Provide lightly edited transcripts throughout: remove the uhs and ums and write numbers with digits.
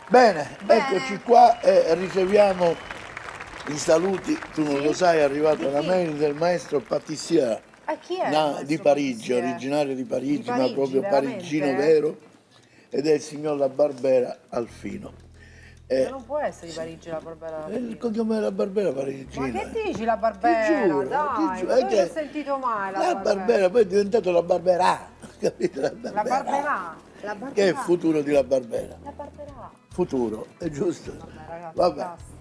Bene, Bene. eccoci qua e riceviamo i saluti. Tu non lo sai, è arrivata la mail del maestro patissier Chi è il maestro di Parigi, patissier? originario di Parigi, ma Parigi, proprio parigino veramente? vero, ed è il signor La Barbera Alfino. Ma non può essere di Parigi la Barbera. Il cognome della Barbera Ma parigino. che dici la Ti Barbera? giuro, Dai, ti ma giuro, è dove l'ho che sentito mai la la Barbera? Barbera poi è diventato la Barbera, capito? La La Barbera. Barbera, la Che è il Barbera, futuro di La Barbera? la Barbera. Futuro, è giusto? Vabbè ragazzi, Vabbè. basta.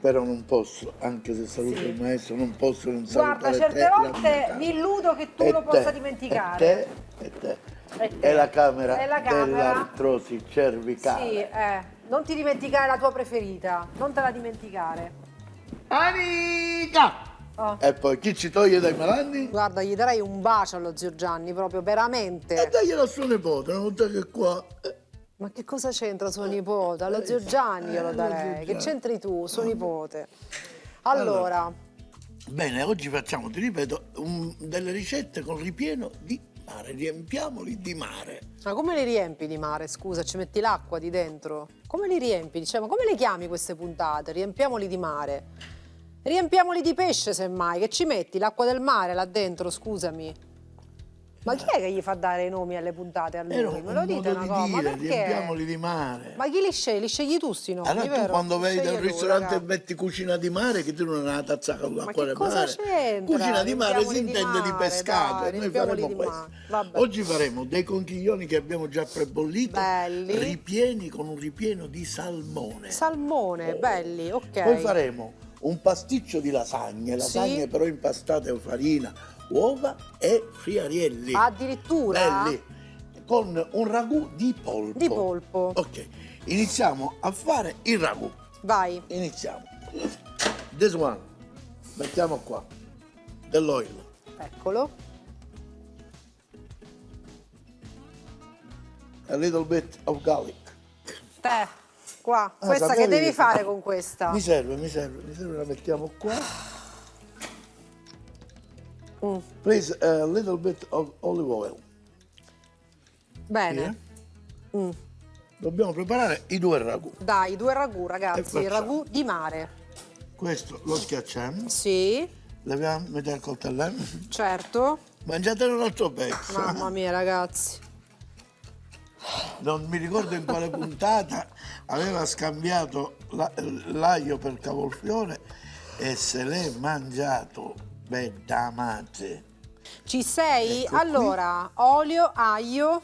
Però non posso, anche se saluto Sì. il maestro, non posso non Guarda, salutare certe te, la mia volte camera. mi illudo che tu E lo possa te, dimenticare. E te. E te. È la camera, È la camera. dell'artrosi cervicale. Sì, non ti dimenticare la tua preferita, non te la dimenticare. Amica! Oh. E poi chi ci toglie dai malanni? Guarda, gli darei un bacio allo zio Gianni, proprio veramente. E daglielo a suo nipote, una volta che qua... Ma che cosa c'entra suo nipote? Allo zio Gianni glielo allo darei. zio Che Gianni. c'entri tu, suo nipote? Allora, Bene, oggi facciamo, ti ripeto, delle ricette con ripieno di mare, riempiamoli di mare. ma come li riempi di mare? Scusa, ci metti l'acqua di dentro? Come li riempi? Diciamo, come le chiami queste puntate? Riempiamoli di mare. Riempiamoli di pesce, semmai. Che ci metti? L'acqua del mare là dentro, scusami. Ma chi è che gli fa dare i nomi alle puntate a lui? Era Me lo un dite modo una di cosa? Ma dire, perché? riempiamoli di mare. Ma chi li scegli? Li scegli tu sti nomi, Allora tu vero? quando vai Scegli da un tu, ristorante e raga. metti cucina di mare, che tu non hai una tazza con Ma l'acqua che del cosa mare. c'entra? Cucina di mare si Riempiamoli di intende di mare, pescato dai, e noi riempiamoli faremo di questo. mare. Vabbè. Oggi faremo dei conchiglioni che abbiamo già prebollito, Belli. ripieni con un ripieno di salmone. Salmone, belli, ok. Poi faremo un pasticcio di lasagne Sì. però impastate con farina, uova e friarielli. Addirittura? Belli. Con un ragù di polpo. Di polpo. Ok, iniziamo a fare il ragù. Vai. Iniziamo. This one. Mettiamo qua. Dell'olio. Eccolo. A little bit of garlic. Te, qua. Ah, Questa che sapevi devi che- fare con questa? Mi serve, la mettiamo qua. Please, a little bit of olive oil. Bene. Sì, eh? Dobbiamo preparare i due ragù. Dai, due ragù, E ragazzi. facciamo. Ragù di mare. Questo lo schiacciamo, Sì, leviamo, mettiamo il coltello. certo. Mangiatelo un altro pezzo. Mamma mia, ragazzi. Non mi ricordo in quale puntata aveva scambiato l'aglio per cavolfiore e se l'è mangiato bedamate. Ci sei? Ecco allora, olio, aglio,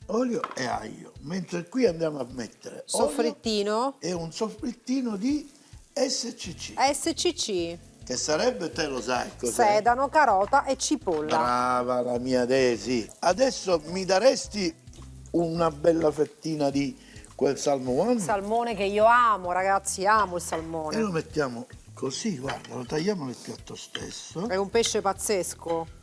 Olio e aglio. Mentre qui andiamo a mettere olio soffrittino, e un soffrittino di SCC. SCC, Che sarebbe, te lo sai cos'è? sedano, carota e cipolla. Brava la mia Desi. Adesso mi daresti una bella fettina di quel salmone? Salmone che io amo, ragazzi, amo il E salmone. lo mettiamo così, guarda, lo tagliamo nel piatto stesso. È un pesce pazzesco.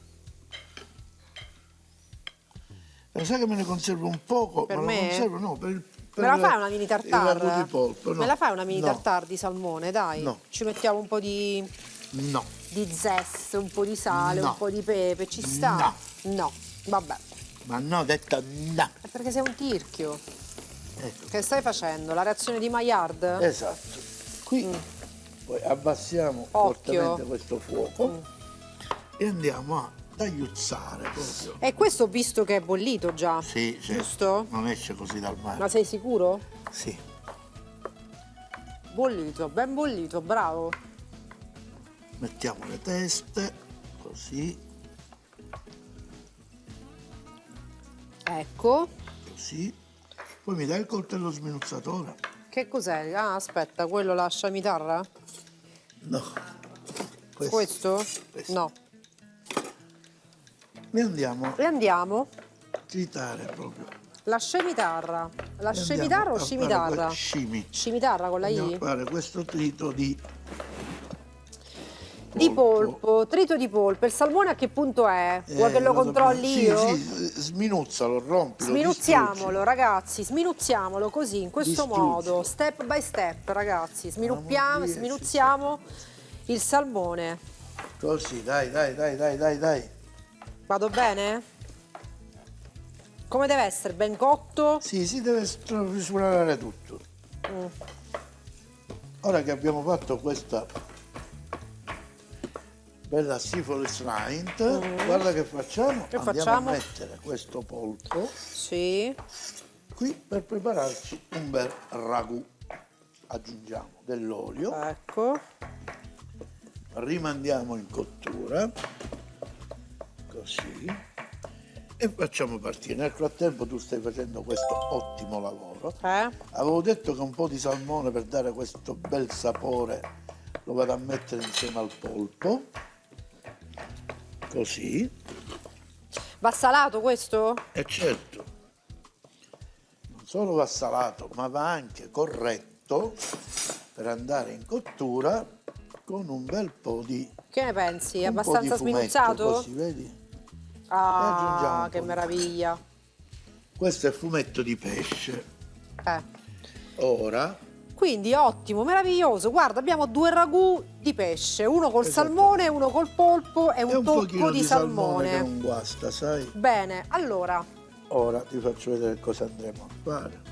Lo sai che me ne conservo un poco? Per ma me? lo conservo, no, per Me la fai una mini il tartare? ragù di polpo, no. Me la fai una mini No. tartare di salmone, dai? No. Ci mettiamo un po' di No. zest, un po' di sale, No. un po' di pepe, ci sta? No. Vabbè. Ma no, detta no. È perché sei un tirchio. Ecco. Che stai facendo? La reazione di Maillard? Esatto. Qui poi abbassiamo Occhio. fortemente questo fuoco e andiamo a tagliuzzare proprio. E questo visto che è bollito già, Sì, certo. giusto? Non esce così dal mare. Ma sei sicuro? Sì. Bollito, ben bollito, bravo. Mettiamo le teste, così, Ecco. così. Poi mi dai il coltello sminuzzatore? Che cos'è? Ah, aspetta, quello la scimitarra? No. Questo? Questo. No. E andiamo E andiamo. a tritare proprio. La scimitarra. La E scimitarra andiamo o a fare scimitarra? Scimi. Scimitarra con la Andiamo a I? fare questo trito di Di polpo, trito di polpo. Il salmone a che punto è? Vuoi che lo controlli io? Sì, sì, sminuzzalo, rompilo, Sminuzziamolo, distruggilo. ragazzi, sminuzziamolo così, in questo Distruggilo. modo, step by step, ragazzi. Mamma mia, Sminuzziamo il salmone. Così, dai. Vado bene? Come deve essere? Ben cotto? Sì, si deve sfrulare tutto. Ora che abbiamo fatto questa bella Syphilis Rind, guarda che facciamo? Che Andiamo facciamo? a mettere questo polpo Sì. qui per prepararci un bel ragù. Aggiungiamo dell'olio, Ecco. rimandiamo in cottura, così, e facciamo partire. Nel frattempo tu stai facendo questo ottimo lavoro. Avevo detto che un po' di salmone per dare questo bel sapore lo vado a mettere insieme al polpo, così, Va salato questo? e certo, non solo va salato, ma va anche corretto per andare in cottura con un bel po' di Che ne pensi? È un po' abbastanza di fumetto, sminuzzato? così, vedi? E aggiungiamo Ah, un che po' di- meraviglia. Questo è fumetto di pesce. Eh. Ora Quindi ottimo, meraviglioso. Guarda, abbiamo 2 ragù di pesce, uno col Esatto. salmone, uno col polpo e è un un pochino tocco di salmone che salmone. non guasta, sai? Bene, allora, Ora ti faccio vedere cosa andremo a fare.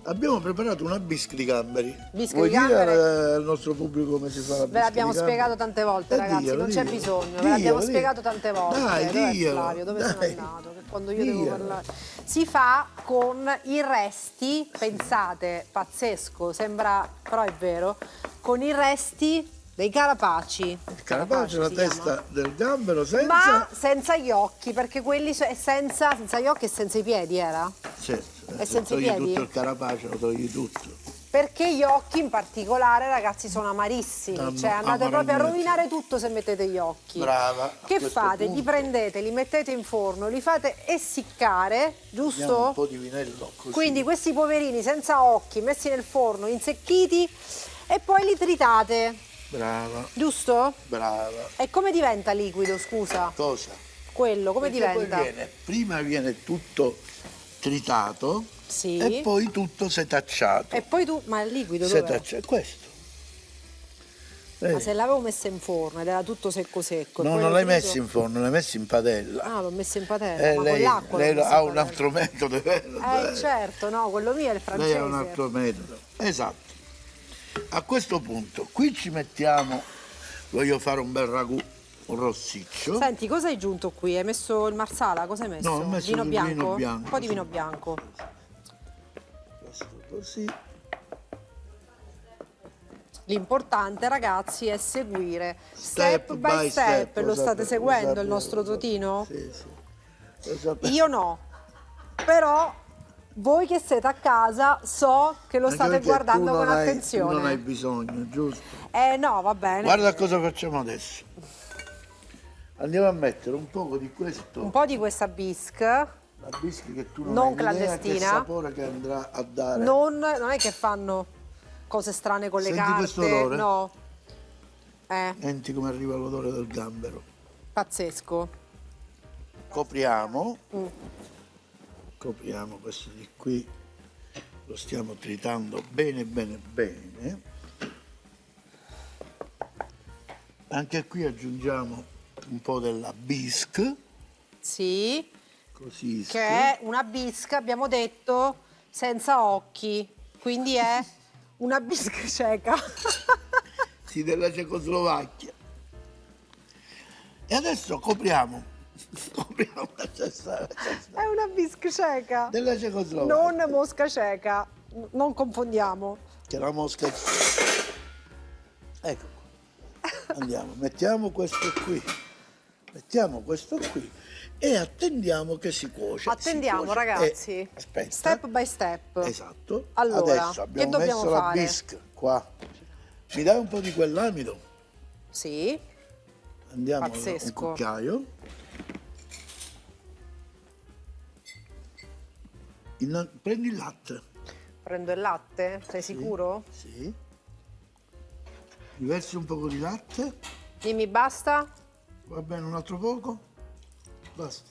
Abbiamo preparato una bisque di gamberi. Bisque Vuoi di gamberi? dire al nostro pubblico come si fa la bisque ve l'abbiamo di gamberi? spiegato tante volte, ragazzi, Dillo, non c'è dillo. bisogno, ve l'abbiamo Dillo, spiegato dillo. tante volte. Dai, Dov'è dillo, Flavio? Dove sono dai. andato? Che quando io devo Dillo. parlare. Si fa con i resti, pensate, pazzesco, sembra, però è vero, con i resti dei carapaci. Il carapace, la si testa chiama. del gambero senza... Ma senza gli occhi, perché quelli è senza gli occhi e senza i piedi, era? Certo, E se senza i togli piedi? tutto il carapace, lo togli tutto. Perché gli occhi in particolare, ragazzi, sono amarissimi. Cioè andate proprio a amaramente. rovinare tutto se mettete gli occhi. Brava. a Che questo fate? Li punto prendete, li mettete in forno, li fate essiccare, diamo un giusto? po' di vinello così. Quindi questi poverini senza occhi, messi nel forno, insecchiti, e poi li tritate, Brava, giusto? brava. E come diventa liquido, scusa? Cosa? Quello, come Perché diventa? poi prima viene tutto tritato Sì. e poi tutto setacciato. E poi tu, ma il liquido dov'è? Setacciato, è questo. Ma Vedi? se l'avevo messo in forno ed era tutto secco secco. e No, poi non l'ho l'hai finito- messo in forno, l'hai messo in padella. Ah, l'ho messo in padella, ma con lei l'acqua lei l'ho messo ha in un padella. altro metodo, è vero? Certo, no, quello mio è il francese. Lei ha un altro metodo. Esatto. A questo punto, qui ci mettiamo, voglio fare un bel ragù, un rossiccio. Senti, cosa hai aggiunto qui? Hai messo il marsala? Cosa hai messo? No, ho messo vino il bianco? vino bianco, Un po' di sì. vino bianco. Questo così. L'importante, ragazzi, è seguire step by step. Lo state seguendo il nostro Totino? Sì, sì. Lo sapevo. Io no. Però voi che siete a casa so che lo Anche state perché guardando tu con non hai- attenzione. tu non hai bisogno, giusto? No, va bene. Guarda cosa facciamo adesso. Andiamo a mettere un poco di questo, Un po' di questa bisque. la bischi che tu non, Non hai idea che clandestina. sapore che andrà a dare. Non è che fanno cose strane con le Senti carte. questo odore? No. Senti come arriva l'odore del gambero. Pazzesco. Copriamo. Copriamo questo di qui. Lo stiamo tritando bene, bene, bene. Anche qui aggiungiamo un po' della bisque. Sì, Così. che è una bisca, abbiamo detto, senza occhi. Quindi è una bisca cieca. Sì, della Cecoslovacchia. E adesso copriamo. Copriamo la cesta È una bisca cieca. della Cecoslovacchia. Non mosca cieca. Non confondiamo. Che la mosca. Ecco qua. Andiamo, mettiamo questo qui. Mettiamo questo qui e attendiamo che si cuoce. Attendiamo, si cuoce. ragazzi. Aspetta. Step by step. Esatto. Allora, Adesso che abbiamo dobbiamo messo la fare? bisque qua. Mi dai un po' di quell'amido? Sì. Andiamo Pazzesco. un cucchiaio. Prendi il latte. Prendo il latte? Sei sicuro? Sì. Mi versi un poco di latte. Dimmi basta? Va bene, un altro poco? Basta.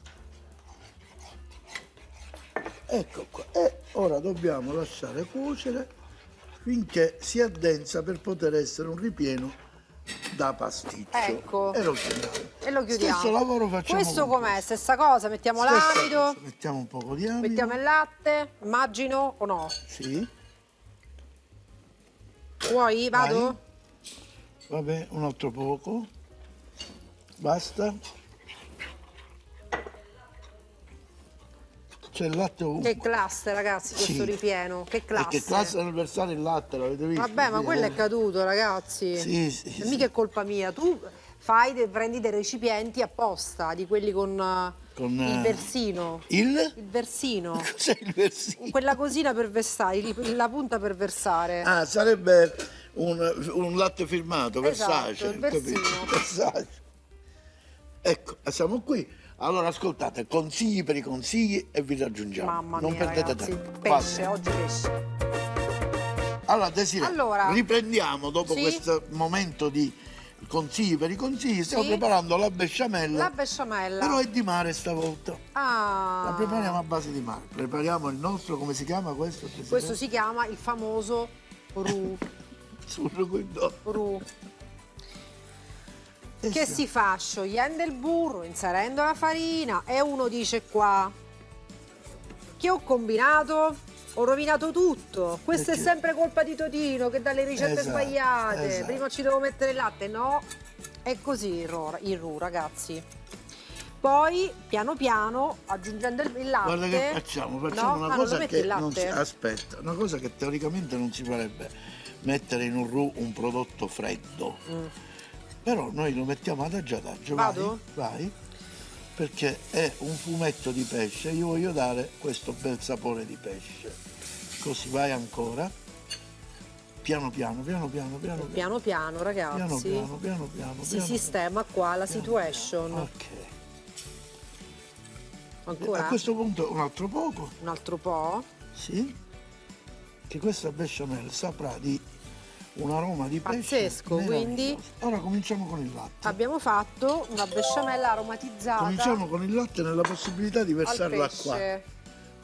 Ecco qua. E ora dobbiamo lasciare cuocere finché si addensa per poter essere un ripieno da pasticcio. Ecco. E lo chiudiamo. E lo chiudiamo. Stesso lavoro facciamo Questo con com'è? questo. Stessa cosa? Mettiamo Stessa l'amido, cosa. Mettiamo un poco di amido. mettiamo il latte, immagino o no? Sì. Vuoi? Vado? Vai. Vabbè, un altro poco. Basta. C'è il latte ovunque. Che classe, ragazzi, questo Sì. ripieno. Che classe. E che classe hanno versato il latte, l'avete visto? Vabbè, ma Sì, quello è caduto, ragazzi. Sì, sì, E mica è colpa mia. Tu prendi dei recipienti apposta, di quelli con il versino. Il? Il versino. Cos'è il versino? Quella cosina per versare, la punta per versare. Ah, sarebbe un latte firmato, Versace. il versino. capito? Versace. Ecco, siamo qui. Allora ascoltate, consigli per i consigli e vi raggiungiamo. Mamma non mia, perdete ragazzi. tempo. Pesce, Fate. oggi pesce. Allora, Desiree, Allora, riprendiamo dopo sì? questo momento di consigli per i consigli. Stiamo Sì? preparando la besciamella. La besciamella. Però è di mare stavolta. Ah. La prepariamo a base di mare. Prepariamo il nostro, come si chiama questo? Desiree? Questo si chiama il famoso roux. Sul guido. Roux. E Che siamo- si fa sciogliendo il burro, inserendo la farina e uno dice qua che ho combinato? Ho rovinato tutto. Questa è Perché? sempre colpa di Totino che dà le ricette Esatto, sbagliate. esatto. Prima ci devo mettere il latte, no? È così il roux, ragazzi. Poi piano piano aggiungendo il latte. Guarda che facciamo? Facciamo No? una Ah, non cosa lo metti che il non si, latte? aspetta, una cosa che teoricamente non si farebbe, mettere in un roux un prodotto freddo. Però noi lo mettiamo adagio adagio. Vado? Vai. Perché è un fumetto di pesce, io voglio dare questo bel sapore di pesce. Così vai ancora. Piano piano, piano piano, piano Piano piano. piano, ragazzi. Piano piano, piano Si piano, sistema qua la piano, situation. piano. Ok. Ancora A questo punto un altro poco, un altro po'. sì, che questa besciamella saprà di un aroma di pesce Pazzesco, quindi? meraviglioso. Ora cominciamo con il latte. Abbiamo fatto una besciamella aromatizzata Cominciamo con il latte nella possibilità di al versarlo qua. pesce.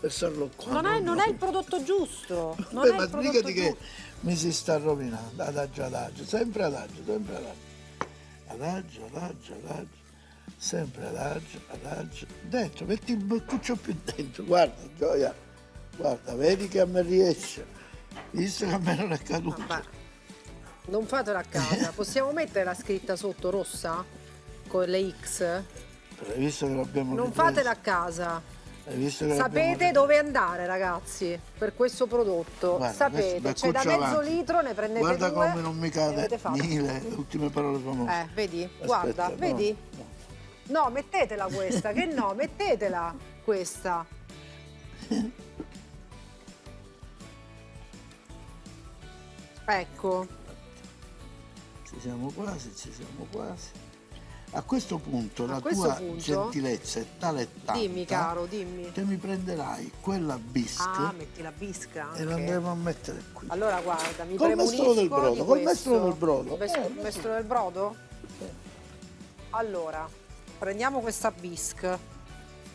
Versarlo qua. Non è il prodotto giusto. Non Beh, è ma il prodotto sbrigati che giusto. mi si sta rovinando. Adagio, adagio, sempre adagio, sempre adagio. Adagio, adagio, adagio. Sempre adagio, adagio. Dentro, metti il boccuccio più dentro. Guarda, Gioia. Guarda, vedi che a me riesce. Visto che a me non è caduto. Vabbè, non fatelo a casa. Possiamo mettere la scritta sotto rossa con le X? Però hai visto che l'abbiamo Non ripreso? fatela a casa. Hai visto che l'abbiamo Sapete ripreso? dove andare, ragazzi, per questo prodotto. Guarda, Sapete, questo c'è da beccuccio mezzo avanti. litro, ne prendete Guarda due. come non mi e cade avete fatto. le ultime parole famose. Vedi? Aspetta, Guarda, no, vedi? no. No, mettetela questa, che no, mettetela questa. Ecco, Ci siamo quasi, ci siamo quasi. A questo punto A la questo tua punto? gentilezza è tale e tanta dimmi caro, dimmi. che mi prenderai quella bisca Ah, metti la bisca e la anche. andremo a mettere qui. Allora guarda, mi Col premunisco mestolo del brodo, di col questo. mestolo del brodo. Il mestolo del brodo? Allora, prendiamo questa bisca,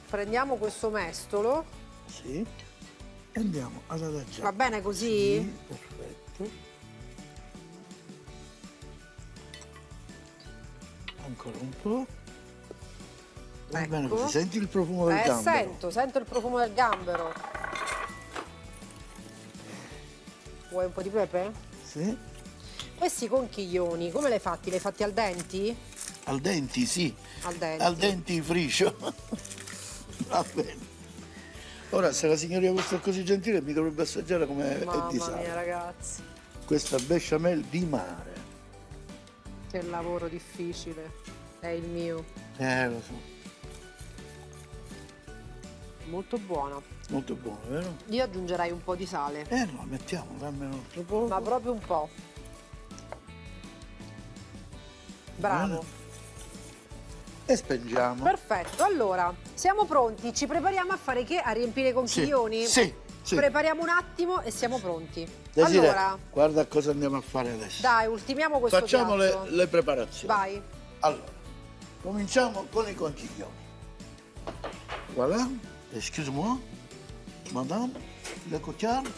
prendiamo questo mestolo, Sì. E andiamo ad adagiare. va bene così? Sì, perfetto. Ancora un po'. Va bene Ecco. così. Senti il profumo del gambero? sento il profumo del gambero. Vuoi un po' di pepe? Sì. Questi conchiglioni, come li hai fatti? Li hai fatti al denti? Al denti, sì. Al denti. Al denti fricio. Va bene. Ora, se la signorina fosse così gentile, mi dovrebbe assaggiare come è di Mamma sale. mia ragazzi, Questa besciamella di mare. che lavoro difficile, è il mio. Lo so. Molto buona. Molto buono, vero? Io aggiungerei un po' di sale, No, mettiamo, dammi un altro po'. ma proprio un po'. Bravo. E spengiamo. Perfetto, allora, siamo pronti, ci prepariamo a fare che? A riempire i conchiglioni? Sì, sì. Prepariamo un attimo e siamo pronti. Desiree, Allora, guarda a cosa andiamo a fare adesso. dai, ultimiamo questo Facciamo piatto. le preparazioni. Vai. Allora, cominciamo con i conchiglioni. Voilà, excuse-moi, madame, le coquiard.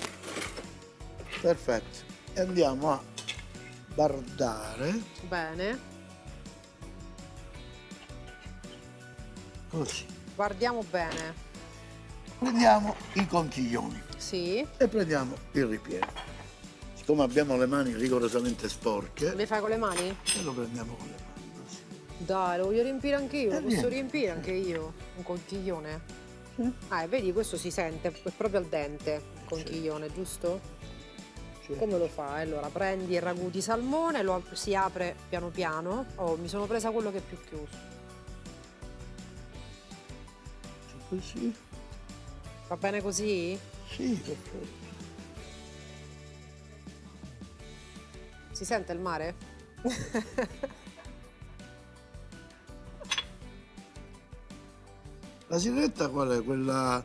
Perfetto. E andiamo a bardare Bene, così. guardiamo bene. Prendiamo i conchiglioni Sì, e prendiamo il ripieno. siccome abbiamo le mani rigorosamente sporche, Le fai con le mani? e lo prendiamo con le mani così. Dai, lo voglio riempire anche io, lo posso niente. riempire anche io. Un conchiglione? Vedi, questo si sente, è proprio al dente, il conchiglione, giusto? Cioè, Come lo fa? Allora, prendi il ragù di salmone, si apre piano piano. Oh, mi sono presa quello che è più chiuso. così? Va bene così? Sì, perfetto. Si sente il mare? La sirenetta qual è? Quella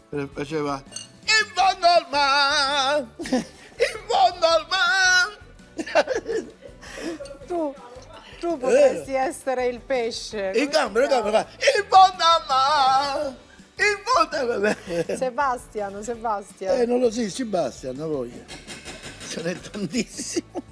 che faceva in fondo al mare, in fondo al mare. Tu potresti essere il pesce. Il Come si gambero chiama? fa in fondo al mare, in fondo al mare. Sebastian. Non lo so, Sebastian, non voglio. Ce n'è tantissimo.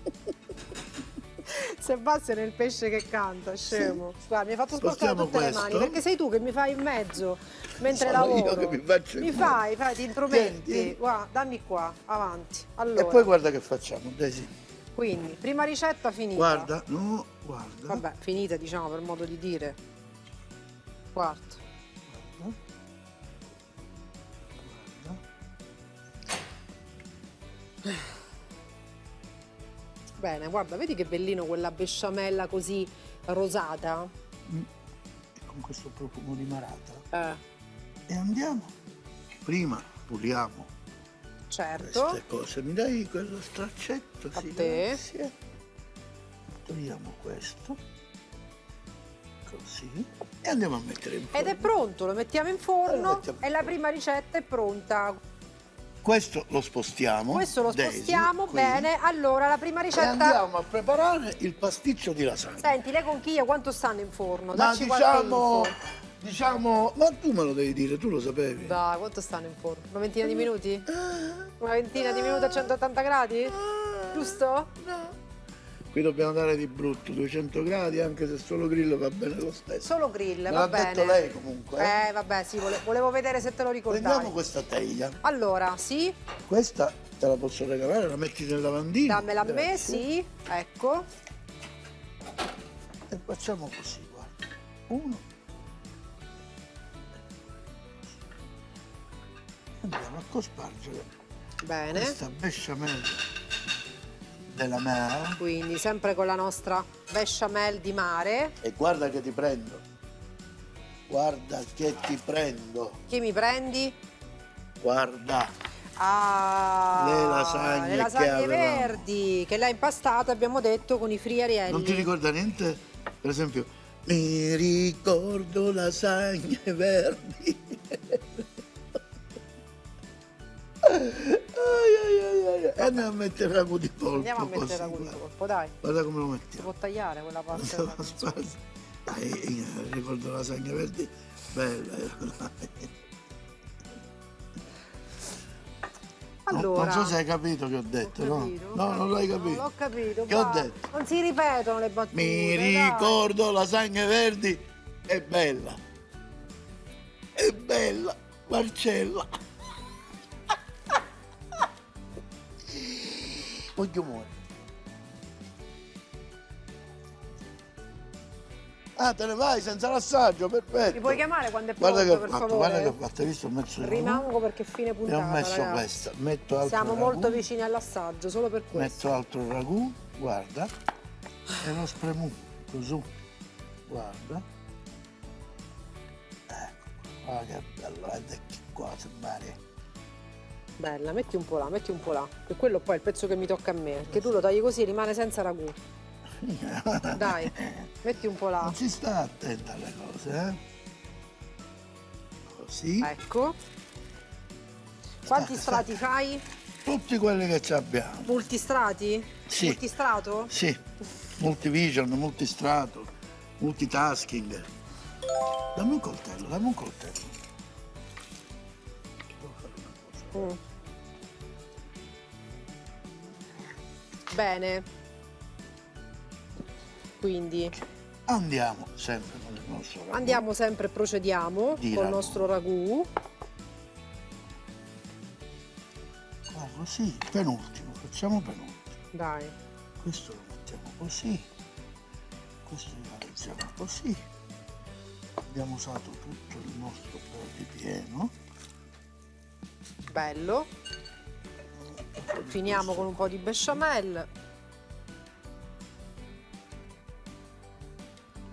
Sebastian è il pesce che canta, scemo. Guarda, mi hai fatto sporcare Spostiamo tutte le questo. mani, perché sei tu che mi fai in mezzo mentre Sono io lavoro. che mi faccio in Mi mezzo. fai, ti intrometti. Tieni. Guarda, dammi qua, avanti. Allora, E poi guarda che facciamo, Desi. quindi, prima ricetta finita. Guarda, no, guarda. Vabbè, finita diciamo per modo di dire. Quarto. Bene, guarda, vedi che bellino quella besciamella così rosata? E con questo profumo di marata. Eh, E andiamo. Prima puliamo certo. queste cose. Mi dai quello straccetto? A Sì, te. grazie. Togliamo questo. Così. E andiamo a mettere in forno. Ed è pronto, lo mettiamo in forno Lo mettiamo in e la forno. prima ricetta è pronta. Questo lo spostiamo. Questo lo Daisy, spostiamo, qui. bene. Allora, la prima E ricetta... andiamo a preparare il pasticcio di lasagna. Senti, le conchiglie quanto stanno in forno? Ma Dacci qualche info. ma tu me lo devi dire, tu lo sapevi. Dai, quanto stanno in forno? Una ventina di minuti? Una ventina di minuti a 180 gradi? Giusto? No. Qui dobbiamo dare di brutto 200 gradi, anche se solo grill va bene lo stesso. Solo grill, Me va l'ha bene. detto lei comunque. Vabbè, sì, volevo vedere se te lo ricordavi. Prendiamo questa teglia. Allora, sì, Questa te la posso regalare, la metti nel lavandino. dammela a me, Grazie. sì, ecco. E facciamo così, guarda. Uno. Andiamo a cospargere Bene. questa besciamella della mare. Quindi sempre con la nostra besciamelle di mare. E guarda che ti prendo. Guarda che ti prendo. Chi mi prendi? Guarda. Ah, Le lasagne le che lasagne avevamo. verdi che l'ha impastata, abbiamo detto, con i friarielli. Non ti ricorda niente? Per esempio, mi ricordo lasagne verdi. E andiamo a mettere il ragù di polpo. Andiamo a mettere così, la di guarda. polpo, dai. Guarda come lo Si mettiamo. può tagliare quella parte? Aspetta. Dai, ricordo lasagne verdi. Bella. Allora, non so se hai capito che ho detto, no? No, non l'hai capito. Non l'ho capito. Che ho va. detto? Non si ripetono le battute. Mi dai. ricordo lasagne verdi. È bella. È bella, Marcella. Voglio muovere. Ah, te ne vai senza l'assaggio, perfetto. Mi puoi chiamare quando è Guarda pronto, che ho per fatto, favore? guarda che ho fatto, hai visto? Ho messo il ragù Rimango perché fine e puntata, ho messo ragazzi. questa. Metto altro Siamo ragù, molto vicini all'assaggio, solo per questo. metto altro ragù, guarda, e lo spremu così, guarda. Ecco, guarda che bello, guarda che cosa, Maria. Bella, metti un po' là, metti un po' là. Che quello poi è il pezzo che mi tocca a me. Perché tu lo tagli così e rimane senza ragù. Dai, metti un po' là. Non si sta attenta alle cose, eh? Così, Ecco. Quanti strati fai? tutti quelli che ci abbiamo. Multistrati? Sì. Multistrato? Sì, multivision, multistrato, multitasking. Dammi un coltello, dammi un coltello. Devo fare una cosa. Bene. Quindi Andiamo sempre con il nostro ragù. andiamo sempre, procediamo Di col ragù. nostro ragù. Guarda, sì, penultimo. facciamo penultimo. Dai. Questo lo mettiamo così, questo lo realizziamo così. Abbiamo usato tutto il nostro ripieno. Bello. Finiamo con un po' di besciamella.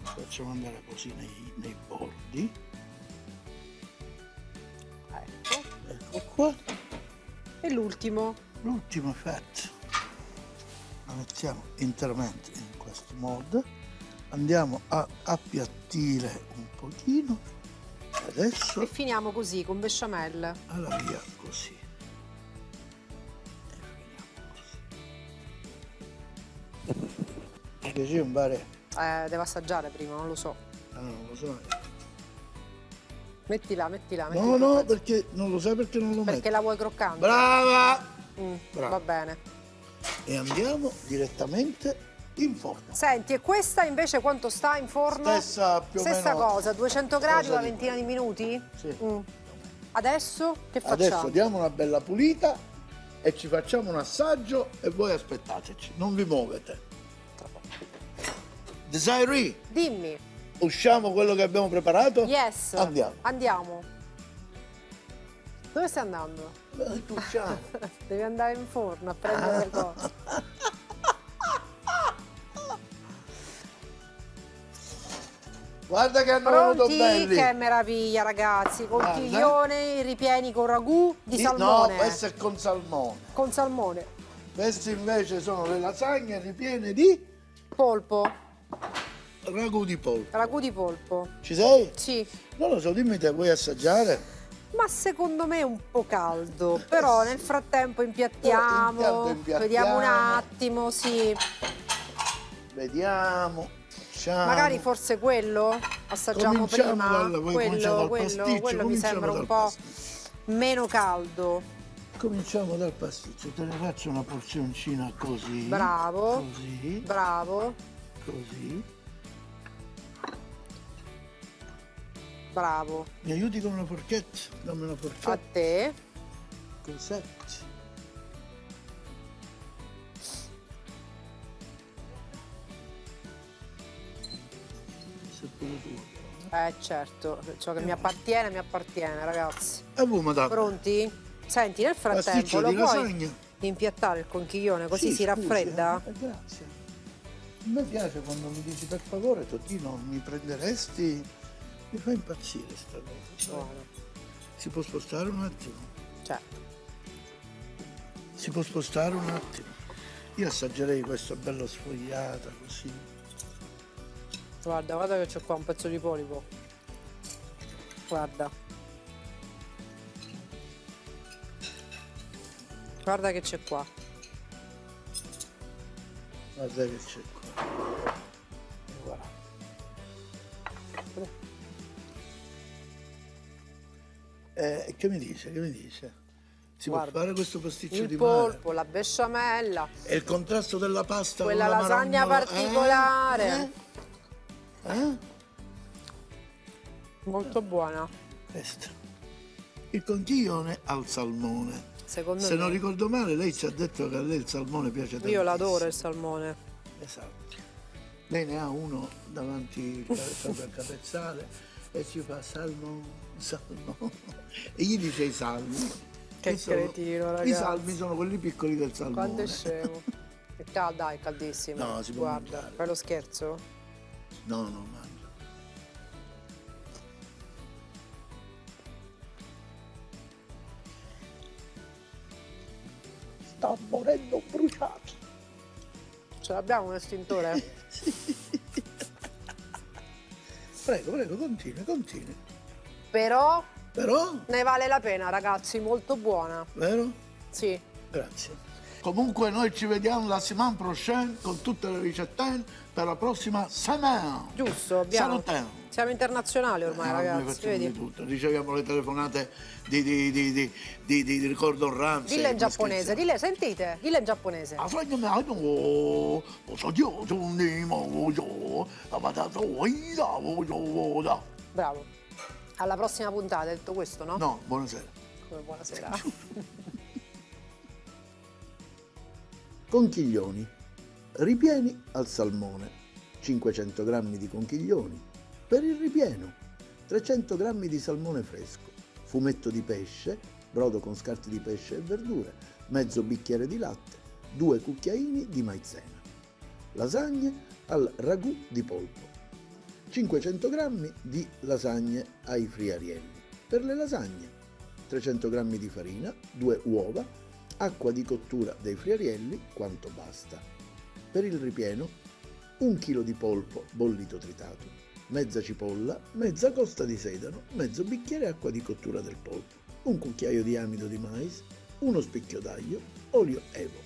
Facciamo andare così nei bordi. Ecco. Ecco qua. E l'ultimo. L'ultimo effetto. La mettiamo interamente in questo modo. Andiamo a appiattire un pochino. Adesso E finiamo così, con besciamella. alla via così. E finiamo così. Ti piace un bare? Devo assaggiare prima, non lo so. Ah, non lo so. Mettila. No, no, perché non lo sai perché non lo Perché metti. la vuoi croccante? Brava! Brava. Va bene. E andiamo direttamente in forno. Senti, e questa invece quanto sta in forno? Stessa più o Stessa meno cosa, 200 gradi, cosa una di ventina di minuti? Sì. Adesso che facciamo? Adesso diamo una bella pulita e ci facciamo un assaggio e voi aspettateci, non vi muovete. Desiree, Dimmi. usciamo quello che abbiamo preparato? Yes. Andiamo. Andiamo. Dove stai andando? Usciamo. Devi andare in forno a prendere le cose. Guarda che hanno venuto Pronti? belli. Che meraviglia, ragazzi. Conchiglione, ripieni con ragù di No, salmone. questo è con salmone. Con salmone. Queste invece sono le lasagne ripiene di Polpo. ragù di polpo. Ragù di polpo. Ci sei? Sì. Non lo so, dimmi te, vuoi assaggiare? Ma secondo me è un po' caldo, però nel frattempo impiattiamo, Intanto impiattiamo. vediamo un attimo, sì. Vediamo. Facciamo. Magari forse quello assaggiamo Cominciamo prima, vuoi cominciare dal pasticcio? quello mi Cominciamo sembra un dal po' pasticcio. meno caldo. Cominciamo dal pasticcio, te ne faccio una porzioncina così. Bravo. Così, Bravo, così. bravo. Mi aiuti con una forchetta? Dammi una A forchetta. te. Cos'etti? Se pure tu. Certo, ciò che mi appartiene, ragazzi. E voi, madame? Pronti? Senti, nel frattempo Pasticcio lo di puoi lasagna. impiattare il conchiglione così Sì, si scusi, raffredda? grazie. A me piace quando mi dici per favore, Totino, mi prenderesti. Mi fa impazzire sta cosa. sai? Buono. Si può spostare un attimo? Certo. Si può spostare un attimo? Io assaggerei questa bella sfogliata così. Guarda che c'ho qua un pezzo di polipo. Guarda. Guarda che c'è qua. Guarda che c'è qua. E voilà. Che mi dice? Che mi dice? Si Guarda, può fare questo pasticcio Il di mare? polpo, la besciamella, E il contrasto della pasta quella con la lasagna marognola, particolare. Eh? Molto buona. Questo. Il conchiglione al salmone. Secondo Se me. non ricordo male, lei ci ha detto che a lei il salmone piace tantissimo. Io l'adoro il salmone. Esatto. Lei ne ha uno davanti proprio al capezzale e ci fa salmone. E gli dice i salmi. Che cretino, ragazzi. I salmi sono quelli piccoli del salmone. Quanto è scemo. Dai, è caldissimo. No, si può Guarda, mangiare. fai lo scherzo? No, no, mangio. Sta morendo bruciato. Ce l'abbiamo un estintore? Prego, prego, continui. Però Però, ne vale la pena, ragazzi, molto buona. vero? Sì. Grazie. Comunque noi ci vediamo la settimana prochaine con tutte le ricette per la prossima settimana. Giusto, abbiamo. Salutiamo. Siamo internazionali ormai, Noi ragazzi. facciamo Vedi? di tutto. Riceviamo le telefonate di Gordon Ramsay. Dille in ma giapponese, scherziamo. sentite, dille in giapponese. Ah, Bravo. Alla prossima puntata, hai detto questo, no? No, buonasera. Come buonasera. Conchiglioni. Ripieni al salmone. 500 g di conchiglioni. Per il ripieno 300 g di salmone fresco, fumetto di pesce, brodo con scarti di pesce e verdure, mezzo bicchiere di latte, 2 cucchiaini di maizena. Lasagne al ragù di polpo. 500 g di lasagne ai friarielli. Per le lasagne 300 g di farina, 2 uova, acqua di cottura dei friarielli quanto basta. Per il ripieno 1 chilo di polpo bollito tritato, mezza cipolla, mezza costa di sedano, mezzo bicchiere acqua di cottura del polpo, un cucchiaio di amido di mais, uno spicchio d'aglio, olio evo.